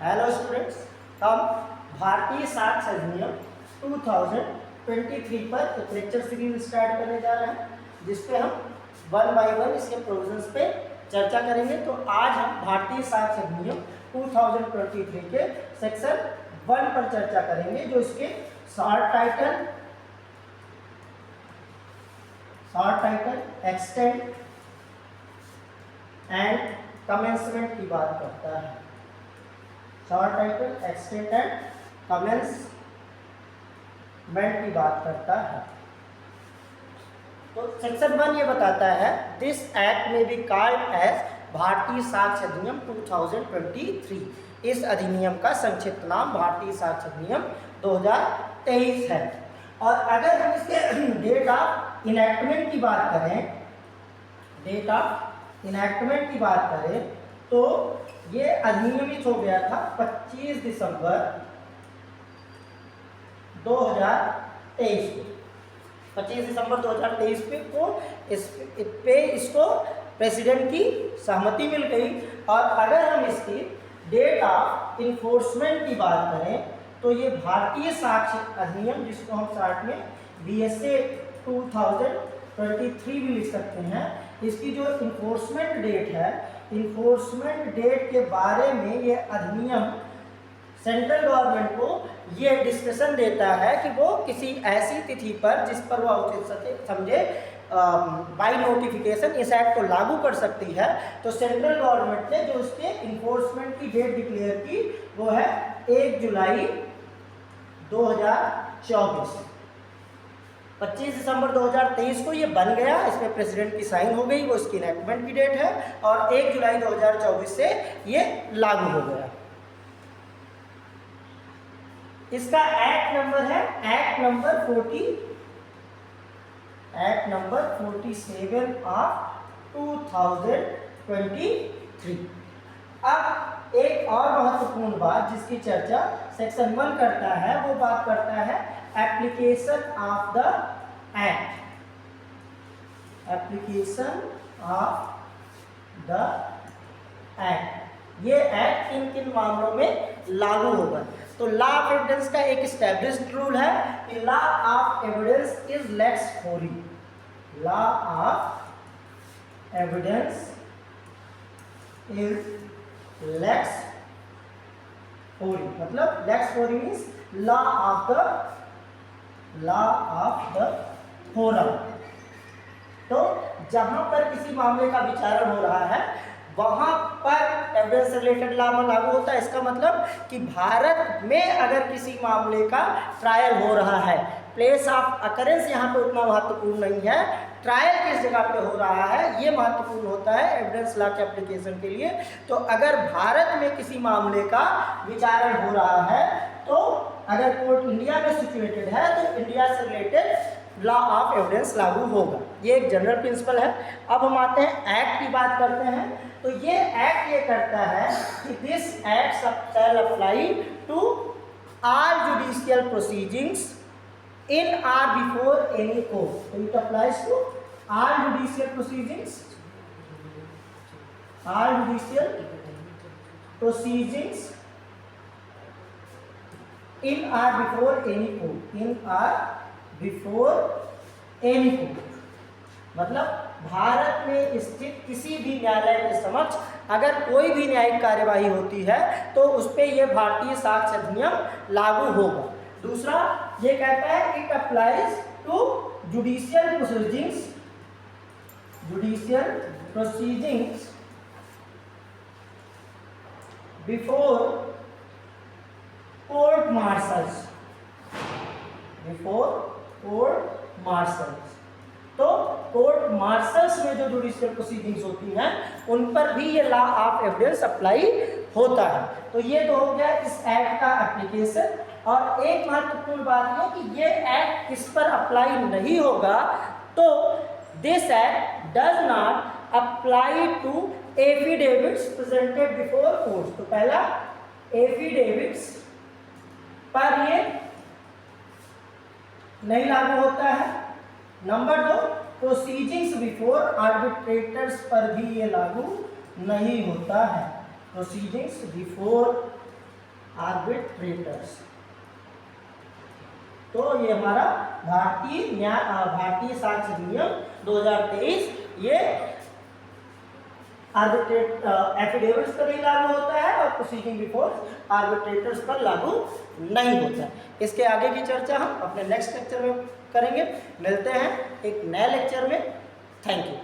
Hello students, हम भारतीय साक्ष्य अधिनियम 2023 पर एक लेक्चर सीरीज स्टार्ट करने जा रहे हैं, जिसपे हम वन बाय वन इसके प्रोविजंस पे चर्चा करेंगे। तो आज हम भारतीय साक्ष्य अधिनियम 2023 के सेक्शन 1 पर चर्चा करेंगे, जो इसके short title, extent and commencement की बात करता है। Short title, extent and commencement की बात करता है। तो सेक्शन 1 ये बताता है, दिस एक्ट में बी कॉल्ड एज भारतीय साक्ष्य अधिनियम 2023। इस अधिनियम का संक्षिप्त नाम भारतीय साक्ष्य अधिनियम 2023 है। और अगर हम इसके डेट ऑफ इनैक्टमेंट की बात करें, तो ये अधिनियमित हो गया था 25 दिसंबर 2023 को। 25 दिसंबर 2023 पे इसको प्रेसिडेंट की सहमति मिल गई। और अगर हम इसकी डेट ऑफ इन्फोर्समेंट की बात करें, तो ये भारतीय साक्ष्य अधिनियम, जिसको हम शॉर्ट में BSA 2023 भी लिख सकते हैं, इसकी जो इन्फोर्समेंट डेट है, इन्फोर्समेंट डेट के बारे में ये अधिनियम सेंट्रल गवर्नमेंट को ये डिस्कशन देता है कि वो किसी ऐसी तिथि पर जिस पर वह उचित समझे बाय नोटिफिकेशन इस एक्ट को लागू कर सकती है। तो सेंट्रल गवर्नमेंट ने जो उसके इन्फोर्समेंट की डेट डिक्लेयर की, वो है 1 जुलाई 2024। 25 दिसंबर 2023 को ये बन गया, इसमें प्रेसिडेंट की साइन हो गई, वो इसकी इनैक्टमेंट की डेट है, और 1 जुलाई 2024 से ये लागू हो गया। इसका एक्ट नंबर है एक्ट नंबर 47 ऑफ 2023। अब एक और महत्वपूर्ण बात जिसकी चर्चा सेक्शन 1 करता है, वो बात करता है एप्लीकेशन ऑफ द एक्ट। ये एक्ट किन किन मामलों में लागू होगा। तो लॉ ऑफ एविडेंस का एक एस्टैब्लिश्ड रूल है कि law of evidence is lex fori. Law of evidence is lex fori, मतलब lex fori means law of the forum. तो जहां पर किसी मामले का विचारण हो रहा है, वहां पर एविडेंस रिलेटेड लॉ में लागू होता है। इसका मतलब कि भारत में अगर किसी मामले का ट्रायल हो रहा है, प्लेस ऑफ अकरेंस यहाँ पे उतना महत्वपूर्ण नहीं है, ट्रायल किस जगह पे हो रहा है ये महत्वपूर्ण होता है एविडेंस लॉ के एप्लीकेशन के लिए। तो अगर भारत में किसी मामले का विचारण हो रहा है, तो अगर कोर्ट इंडिया में सिचुएटेड है, तो इंडिया से रिलेटेड लॉ ऑफ एविडेंस लागू होगा। ये एक जनरल प्रिंसिपल है। अब हम आते हैं एक्ट की बात करते हैं। तो ये एक्ट ये करता है कि this act shall apply to all judicial proceedings in or before any court. So it applies to all judicial proceedings in or before any court. मतलब भारत में स्थित किसी भी न्यायालय के समक्ष अगर कोई भी न्यायिक कार्यवाही होती है, तो उस पर यह भारतीय साक्ष्य अधिनियम लागू होगा। दूसरा ये कहता है it applies to judicial proceedings before court martials. तो कोर्ट मार्शल्स में जो जुडिशियल प्रोसीडिंग्स होती हैं, उन पर भी ये लॉ ऑफ एविडेंस अप्लाई होता है। तो ये तो हो गया इस एक्ट का एप्लीकेशन। और एक महत्वपूर्ण बात है कि ये एक्ट किस पर अप्लाई नहीं होगा, तो this act does not apply to affidavits presented before court. तो पहला एफिडेविट्स पर ये नहीं लागू होता है। नंबर 2, प्रोसीडिंग्स बिफोर आर्बिट्रेटर्स पर भी ये लागू नहीं होता है। Proceedings before arbitrators. तो ये हमारा भारतीय साक्ष्य अधिनियम 2023 ये आर्बिट्रेट एफिडेविट्स पर ही लागू होता है और प्रोसीडिंग बिफोर आर्बिट्रेटर्स पर लागू नहीं होता है। इसके आगे की चर्चा हम अपने नेक्स्ट लेक्चर में करेंगे। मिलते हैं एक नए लेक्चर में। Thank you.